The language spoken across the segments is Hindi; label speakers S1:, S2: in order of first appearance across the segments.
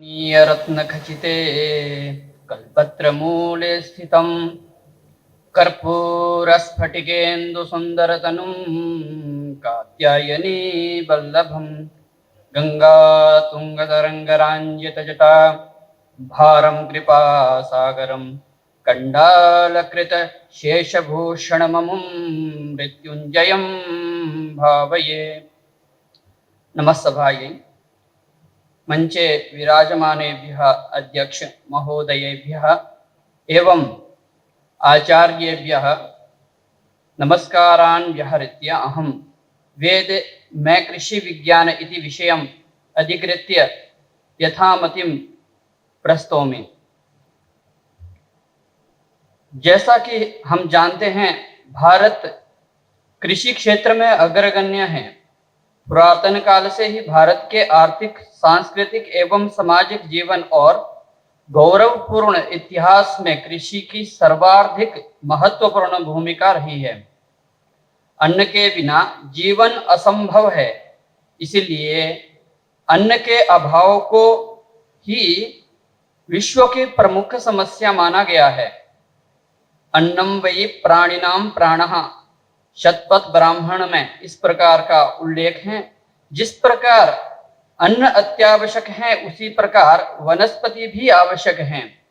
S1: नीयरत्नखचिते कल्पत्रमूले स्थितं कर्पूरस्फटिकेन्दुसुन्दरतनुं कात्यायनी वल्लभं गङ्गातुङ्गतरङ्गराञ्जितजटा भारं कृपासागरं कण्डालकृतशेषभूषणममुं मृत्युञ्जयं भावये। नमः सभायै। मंचे विराजमानेभ्यः अध्यक्ष महोदयेभ्यः एवं आचार्येभ्यः नमस्कारान् व्यहृत्य अहं वेद में कृषि विज्ञान इति विषयम् अधिकृत्य यथामतिं प्रस्तौमि। जैसा कि हम जानते हैं, भारत कृषि क्षेत्र में अग्रगण्य है। पुरातन काल से ही भारत के आर्थिक, सांस्कृतिक एवं सामाजिक जीवन और गौरवपूर्ण इतिहास में कृषि की सर्वाधिक महत्वपूर्ण भूमिका रही है। अन्न के बिना जीवन असंभव है, इसलिए अन्न के अभाव को ही विश्व की प्रमुख समस्या माना गया है। अन्नम वै प्राणिनां प्राणः, शतपथ ब्राह्मण में इस प्रकार का उल्लेख है। जिस प्रकार अन्न अत्यावश्यक है, उसी प्रकार वनस्पति भी आवश्यक हैं।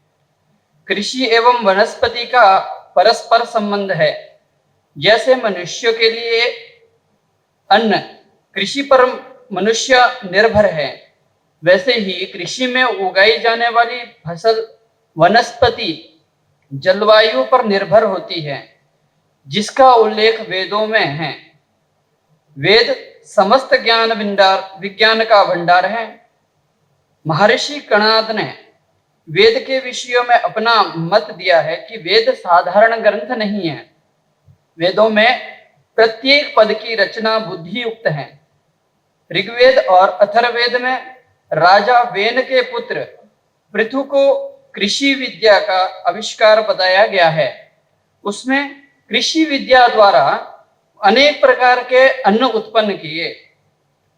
S1: कृषि एवं वनस्पति का परस्पर संबंध है। जैसे मनुष्य के लिए अन्न, कृषि पर मनुष्य निर्भर है, वैसे ही कृषि में उगाई जाने वाली फसल, वनस्पति जलवायु पर निर्भर होती है, जिसका उल्लेख वेदों में है। वेद समस्त विज्ञान का भंडार है। महर्षि कणाद ने वेद के विषयों में अपना मत दिया है कि वेद साधारण ग्रंथ नहीं है। वेदों में प्रत्येक पद की रचना बुद्धियुक्त है। ऋग्वेद और अथर्ववेद में राजा वेन के पुत्र पृथु को कृषि विद्या का आविष्कार बताया गया है। उसमें कृषि विद्या द्वारा अनेक प्रकार के अन्न उत्पन्न किए।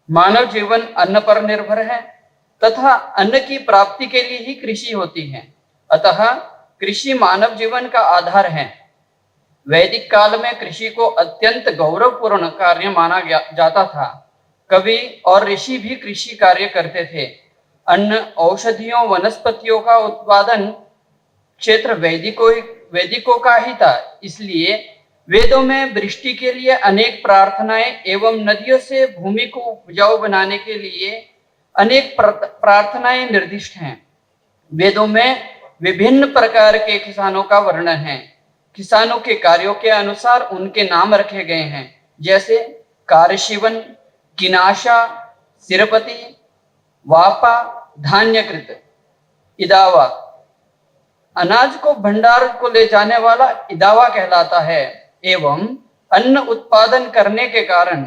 S1: मानव जीवन अन्न पर निर्भर है तथा अन्न की प्राप्ति के लिए ही कृषि होती है। अतः कृषि मानव जीवन का आधार है। वैदिक काल में कृषि को अत्यंत गौरवपूर्ण कार्य माना जाता था। कवि और ऋषि भी कृषि कार्य करते थे। अन्न, औषधियों, वनस्पतियों का उत्पादन क्षेत्र वैदिकों का ही था। इसलिए वेदों में वृष्टि के लिए अनेक प्रार्थनाएं एवं नदियों से भूमि को उपजाऊ बनाने के लिए अनेक प्रार्थनाएं निर्दिष्ट हैं। वेदों में विभिन्न प्रकार के किसानों का वर्णन है। किसानों के कार्यों के अनुसार उनके नाम रखे गए हैं, जैसे कारशिवन, किनाशा, सिरपति, वापा, धान्यकृत, इदावा। अनाज को भंडार को ले जाने वाला इदावा कहलाता है एवं अन्न उत्पादन करने के कारण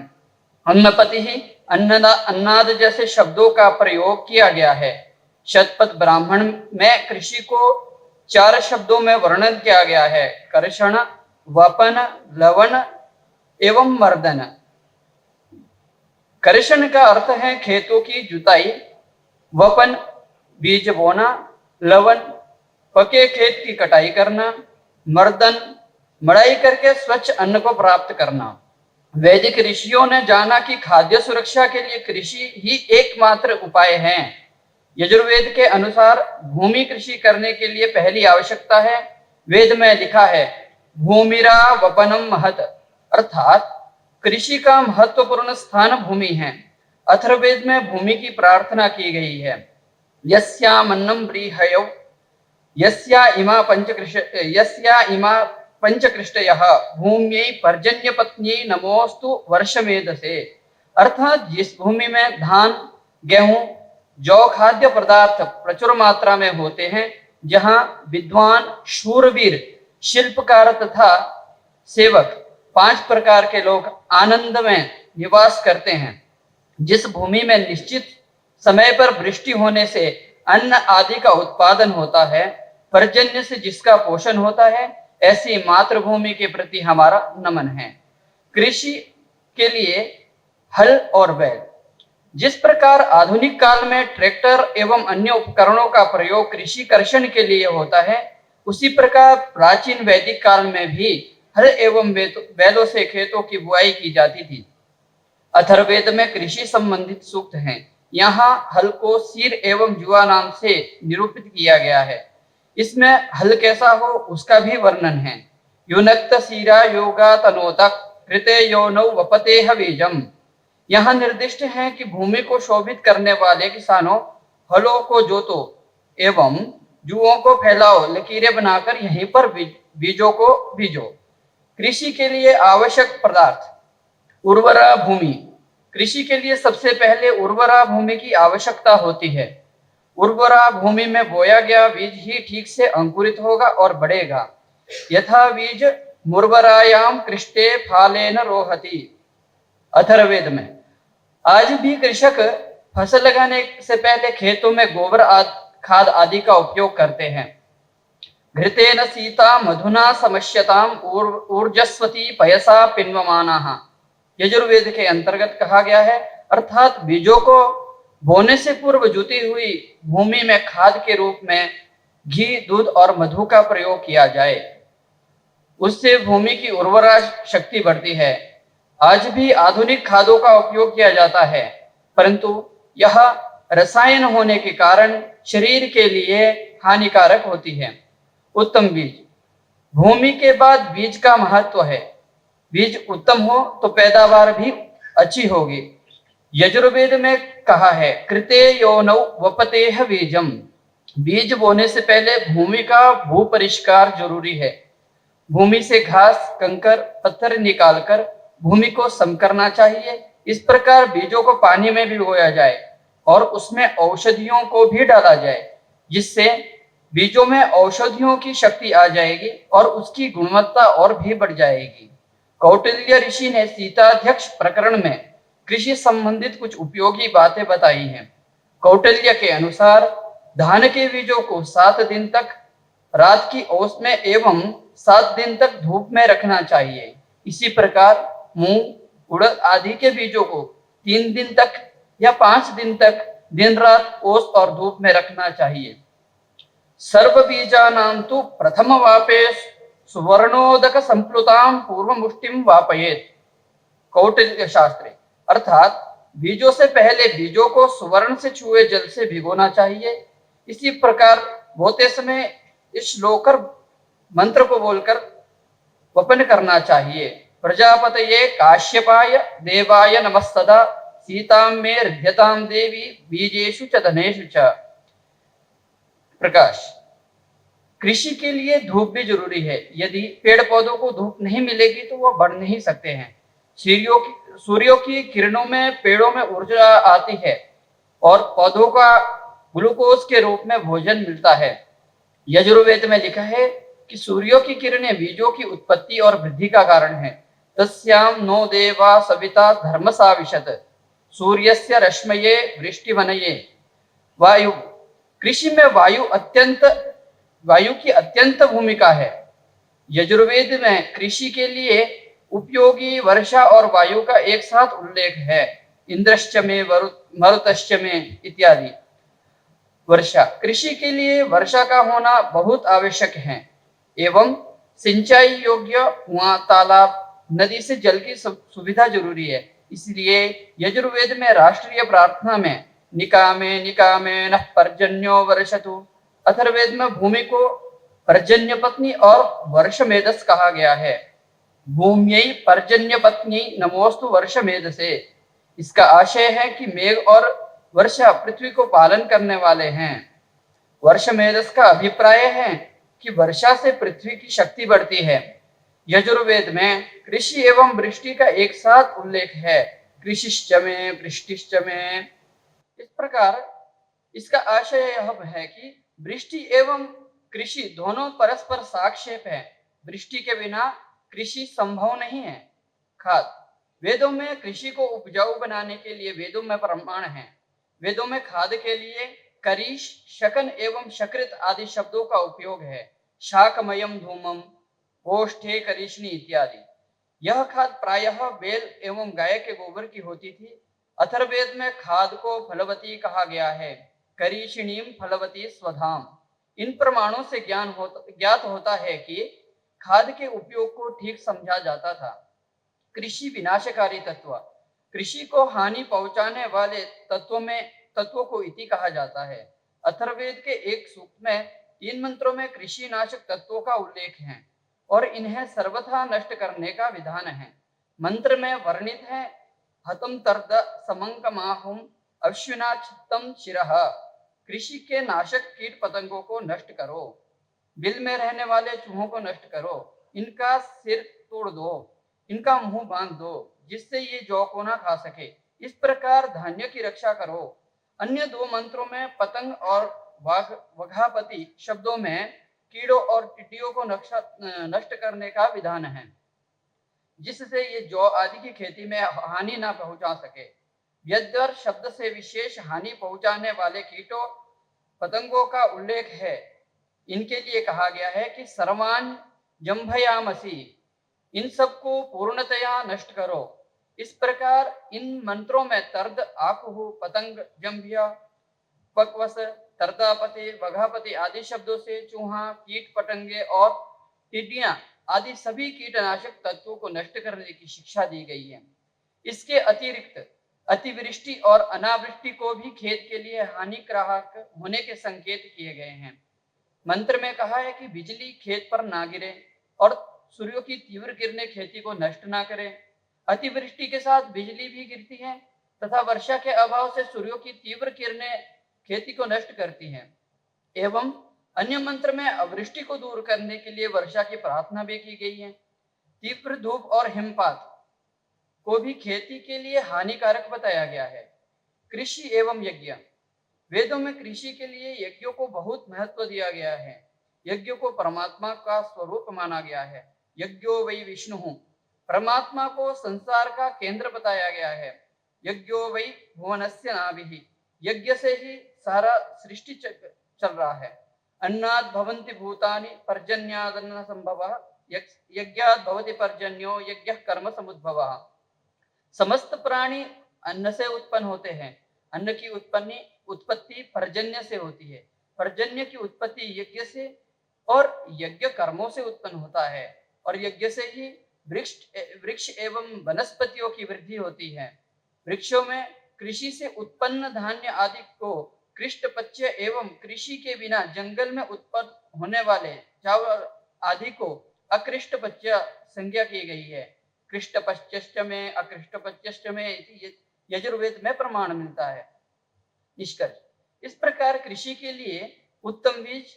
S1: अन्नपति ही, अन्नाद जैसे शब्दों का प्रयोग किया गया है। शतपथ ब्राह्मण में कृषि को 4 शब्दों में वर्णन किया गया है: कर्षण, वपन, लवण एवं मर्दन। कर्षण का अर्थ है खेतों की जुताई, वपन बीज बोना, लवण पके खेत की कटाई करना, मर्दन मड़ाई करके स्वच्छ अन्न को प्राप्त करना। वैदिक ऋषियों ने जाना कि खाद्य सुरक्षा के लिए कृषि ही एकमात्र उपाय है। यजुर्वेद के अनुसार भूमि कृषि करने के लिए पहली आवश्यकता है। वेद में लिखा है भूमिरा वपनम महत, अर्थात कृषि का महत्वपूर्ण स्थान भूमि है। अथर्ववेद में भूमि की प्रार्थना की गई है। यस्यामन्नं व्रीहयौ यस्या इमा पंचकृष्टयः भूम्यै पर्जन्यपत्न्यै नमोस्तु वर्षमेधसे। अर्थात जिस भूमि में धान, गेहूं, जौ खाद्य पदार्थ प्रचुर मात्रा में होते हैं, जहां विद्वान, शूरवीर, शिल्पकार तथा सेवक 5 प्रकार के लोग आनंद में निवास करते हैं, जिस भूमि में निश्चित समय पर वृष्टि होने से अन्न आदि का उत्पादन होता है, पर्जन्य से जिसका पोषण होता है, ऐसी मातृभूमि के प्रति हमारा नमन है। कृषि के लिए हल और बैल, जिस प्रकार आधुनिक काल में ट्रैक्टर एवं अन्य उपकरणों का प्रयोग कृषि कर्षण के लिए होता है, उसी प्रकार प्राचीन वैदिक काल में भी हल एवं बैलों से खेतों की बुआई की जाती थी। अथर्ववेद में कृषि संबंधित सूक्त हैं। यहाँ हल को सिर एवं जुआ नाम से निरूपित किया गया है। इसमें हल कैसा हो उसका भी वर्णन है। युनक्त सीरा योगा तनोतक कृते योनौ वपतेह बीजम। यहाँ निर्दिष्ट है कि भूमि को शोभित करने वाले किसानों हलों को जोतो एवं जुओं को फैलाओ, लकीरें बनाकर यहीं पर बीजों को बीजो। कृषि के लिए आवश्यक पदार्थ। उर्वरा भूमि। कृषि के लिए सबसे पहले उर्वरा भूमि की आवश्यकता होती है। उर्वरा भूमि में बोया गया बीज ही ठीक से अंकुरित होगा और बढ़ेगा। यथा बीज मुर्वरायाम कृष्टे फालेन रोहति। अथर्ववेद में आज भी कृषक फसल लगाने से पहले खेतों में गोबर खाद आदि का उपयोग करते हैं। घृतेन सीता मधुना समश्यताम ऊर्जस्वती पयसा पिन्वमानाः। यजुर्वेद के अंतर्गत कहा गया है, अर्थात बीजों को बोने से पूर्व जुती हुई भूमि में खाद के रूप में घी, दूध और मधु का प्रयोग किया जाए, उससे भूमि की उर्वरा शक्ति बढ़ती है। आज भी आधुनिक खादों का उपयोग किया जाता है, परंतु यह रसायन होने के कारण शरीर के लिए हानिकारक होती है। उत्तम बीज। भूमि के बाद बीज का महत्व है। बीज उत्तम हो तो पैदावार भी अच्छी होगी। यजुर्वेद में कहा है, कृते योनौ वपतेह बीजम। बीज बोने से पहले भूमि का भू परिष्कार जरूरी है। भूमि से घास, कंकर, पत्थर निकालकर भूमि को सम करना चाहिए। इस प्रकार बीजों को पानी में भी बोया जाए और उसमें औषधियों को भी डाला जाए, जिससे बीजों में औषधियों की शक्ति आ जाएगी और उसकी गुणवत्ता और भी बढ़ जाएगी। कौटिल्य ऋषि ने सीताध्यक्ष प्रकरण में कृषि संबंधित कुछ उपयोगी बातें बताई हैं। कौटिल्य के अनुसार धान के बीजों को 7 दिन तक रात की ओस में एवं 7 दिन तक धूप में रखना चाहिए। इसी प्रकार मूंग, उड़द आदि के बीजों को 3 दिन तक या 5 दिन तक दिन रात ओस और धूप में रखना चाहिए। सर्व बीजानां तु प्रथम वापे सुवर्णोदक संप्लुताम पूर्व मुष्टिम वापयेत। कौटिल्य शास्त्री। अर्थात बीजों से पहले बीजों को सुवर्ण से छुए जल से भिगोना चाहिए। इसी प्रकार बोते समय इस श्लोकर मंत्र को बोलकर वपन करना चाहिए। प्रजापतये काश्यपाय देवाय नमस्तदा सीतां मे हृद्यतां देवी बीजेषु च धनेषु च। प्रकाश। कृषि के लिए धूप भी जरूरी है। यदि पेड़ पौधों को धूप नहीं मिलेगी तो वह बढ़ नहीं सकते हैं। सूर्यों की किरणों में पेड़ों में ऊर्जा आती है और पौधों का ग्लूकोज के रूप में भोजन मिलता है। यजुर्वेद में लिखा है कि सूर्यों की किरणें बीजों की उत्पत्ति और वृद्धि का कारण है। तस्याम नो देवा सविता धर्मसाविशत सूर्यस्य रश्मये वृष्टिवनये। वायु। कृषि में वायु की अत्यंत भूमिका है। यजुर्वेद में कृषि के लिए उपयोगी वर्षा और वायु का एक साथ उल्लेख है। इंद्रश्च में मरुतश्च में इत्यादि। वर्षा। कृषि के लिए वर्षा का होना बहुत आवश्यक है एवं सिंचाई योग्य कुआं, तालाब, नदी से जल की सुविधा जरूरी है। इसलिए यजुर्वेद में राष्ट्रीय प्रार्थना में निकामे निकामे नः पर्जन्यो वर्षतु। अथर्ववेद में भूमि को पर्जन्य पत्नी और वर्ष मेधस कहा गया है। भूम्यै पर्जन्य पत्नी नमोस्तु वर्ष मेधसे। इसका आशय है कि मेघ और वर्षा पृथ्वी को पालन करने वाले हैं। वर्ष मेधस का अभिप्राय है कि वर्षा से पृथ्वी की शक्ति बढ़ती है। यजुर्वेद में कृषि एवं वृष्टि का एक साथ उल्लेख है। कृषिश्च में वृष्टिश्च में। इस प्रकार इसका आशय यह है कि वृष्टि एवं कृषि दोनों परस्पर साक्षेप है। वृष्टि के बिना कृषि संभव नहीं है। खाद। वेदों में कृषि को उपजाऊ बनाने के लिए वेदों में प्रमाण है। वेदों में खाद के लिए करीश, शकन एवं शकृत आदि शब्दों का उपयोग है। शाकमयम धूमम, गोष्ठे करीशनी इत्यादि। यह खाद प्रायः बैल एवं गाय के गोबर की होती थी। अथर्ववेद में खाद को फलवती कहा गया है। करीषिणीम फलवती स्वधाम। इन प्रमाणों से ज्ञात होता है कि खाद के उपयोग को ठीक समझा जाता था। कृषि विनाशकारी तत्व। कृषि को हानि पहुंचाने वाले तत्वों को इति कहा जाता है। अथर्ववेद के एक सूक्त में 3 मंत्रों में कृषि नाशक तत्वों का उल्लेख है और इन्हें सर्वथा नष्ट करने का विधान है। मंत्र में वर्णित है, हतम तर्द समंकमाहुम अश्विना छत्तम शिरः। कृषि के नाशक कीट पतंगों को नष्ट करो, बिल में रहने वाले चूहों को नष्ट करो, इनका सिर तोड़ दो, इनका मुंह बांध दो, जिससे ये जौ को ना खा सके। इस प्रकार धान्य की रक्षा करो। अन्य 2 मंत्रों में पतंग और वघापति शब्दों में कीड़ों और टिड्डियों को नष्ट करने का विधान है, जिससे ये जौ आदि की खेती में हानि ना पहुंचा सके। यद्वर शब्द से विशेष हानि पहुंचाने वाले कीटों पतंगों का उल्लेख है। इनके लिए कहा गया है कि सर्वान जंभयामसी, इन सबको पूर्णतया नष्ट करो। इस प्रकार इन मंत्रों में तर्द, आकुहु, पतंग, जंभिया, पक्वस, तर्दापति, वघापति आदि शब्दों से चूहा, कीट पतंगे और टिड्डियां आदि सभी कीटनाशक तत्वों को नष्ट करने की शिक्षा दी गई है। इसके अतिरिक्त अतिवृष्टि और अनावृष्टि को भी खेत के लिए हानिकारक होने के संकेत किए गए हैं। मंत्र में कहा है कि बिजली खेत पर ना गिरे और सूर्य की तीव्र किरणें खेती को नष्ट ना करें। अतिवृष्टि के साथ बिजली भी गिरती है तथा वर्षा के अभाव से सूर्य की तीव्र किरणें खेती को नष्ट करती हैं। एवं अन्य मंत्र में अवृष्टि को दूर करने के लिए वर्षा की प्रार्थना भी की गई है। तीव्र धूप और हिमपात को भी खेती के लिए हानिकारक बताया गया है। कृषि एवं यज्ञ। वेदों में कृषि के लिए यज्ञों को बहुत महत्व दिया गया है। यज्ञ को परमात्मा का स्वरूप माना गया है। यज्ञो वै विष्णु, परमात्मा को संसार का केंद्र बताया गया है। यज्ञो वै भुवनस्य नाभिः, यज्ञ से ही सारा सृष्टि चल रहा है। अन्नात् भवन्ति भूतानि पर्जन्यादन्न संभवः, यज्ञात् भवति पर्जन्यो यज्ञः कर्म समुद्भवः। समस्त प्राणी अन्न से उत्पन्न होते हैं। अन्न की उत्पत्ति पर्जन्य से होती है। पर्जन्य की उत्पत्ति यज्ञ से और यज्ञ कर्मों से उत्पन्न होता है और यज्ञ से ही वृक्ष एवं वनस्पतियों की वृद्धि होती है। वृक्षों में कृषि से उत्पन्न धान्य आदि को कृष्टपच्य एवं कृषि के बिना जंगल में उत्पन्न होने वाले चावल आदि को अकृष्टपच्य संज्ञा की गई है। कृष्टपच्यश्च में अकृष्टपच्यश्च में यजुर्वेद में प्रमाण मिलता है। निष्कर्ष, इस प्रकार कृषि के लिए उत्तम बीज,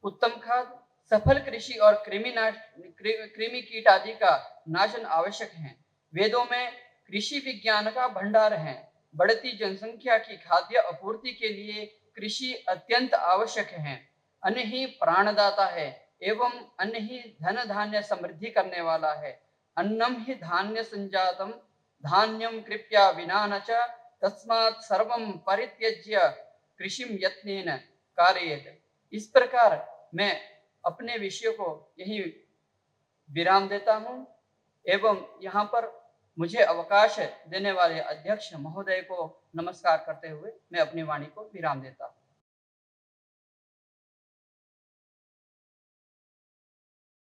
S1: उत्तम खाद, सफल कृषि और कृमि कीट आदि का नाशन आवश्यक है। वेदों में कृषि विज्ञान का भंडार है। बढ़ती जनसंख्या की खाद्य आपूर्ति के लिए कृषि अत्यंत आवश्यक है। अन्न ही प्राणदाता है एवं अन्न ही धन धान्य समृद्धि करने वाला है। अन्नम ही धान्य संजातम धान्यम कृप्या विना न च तस्मात् सर्वं परित्यज्य कृषिम यत्नेन कारयेत। इस प्रकार मैं अपने विषय को यही विराम देता हूँ एवं यहाँ पर मुझे अवकाश देने वाले अध्यक्ष महोदय को नमस्कार करते हुए मैं अपनी वाणी को विराम देता हूँ।